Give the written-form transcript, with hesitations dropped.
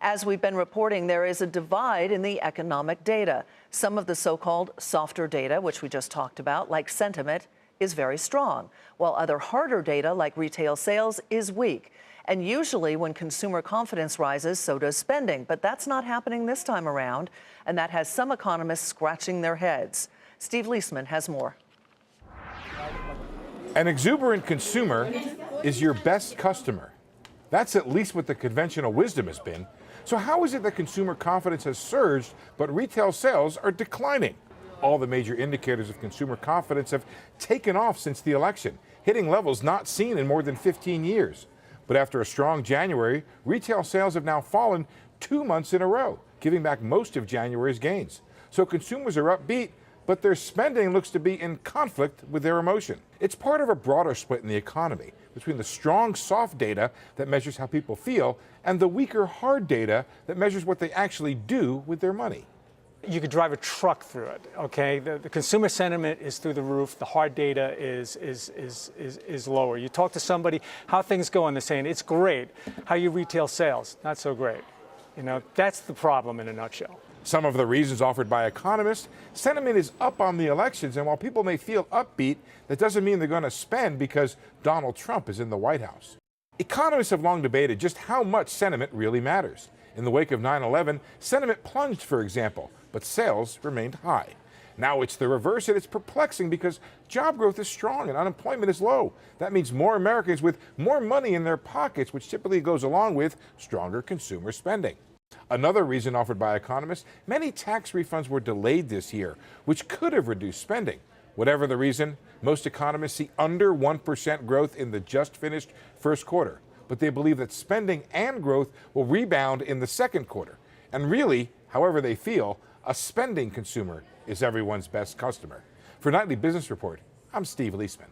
As we've been reporting, there is a divide in the economic data. Some of the so-called softer data, which we just talked about, like sentiment, is very strong, while other harder data, like retail sales, is weak. And usually when consumer confidence rises, so does spending. But that's not happening this time around, and that has some economists scratching their heads. Steve Liesman has more. An exuberant consumer is your best customer. That's at least what the conventional wisdom has been. So how is it that consumer confidence has surged, but retail sales are declining? All the major indicators of consumer confidence have taken off since the election, hitting levels not seen in more than 15 years. But after a strong January, retail sales have now fallen 2 months in a row, giving back most of January's gains. So consumers are upbeat, but their spending looks to be in conflict with their emotion. It's part of a broader split in the economy between the strong soft data that measures how people feel and the weaker hard data that measures what they actually do with their money. You could drive a truck through it, okay? The consumer sentiment is through the roof. The hard data is lower. You talk to somebody, how things go, and they're saying, it's great. How you retail sales, not so great. You know, that's the problem in a nutshell. Some of the reasons offered by economists: sentiment is up on the elections, and while people may feel upbeat, that doesn't mean they're going to spend because Donald Trump is in the White House. Economists have long debated just how much sentiment really matters. In the wake of 9/11, sentiment plunged, for example, but sales remained high. Now it's the reverse, and it's perplexing because job growth is strong and unemployment is low. That means more Americans with more money in their pockets, which typically goes along with stronger consumer spending. Another reason offered by economists: many tax refunds were delayed this year, which could have reduced spending. Whatever the reason, most economists see under 1% growth in the just finished first quarter, but they believe that spending and growth will rebound in the second quarter. And really, however they feel, a spending consumer is everyone's best customer. For Nightly Business Report, I'm Steve Liesman.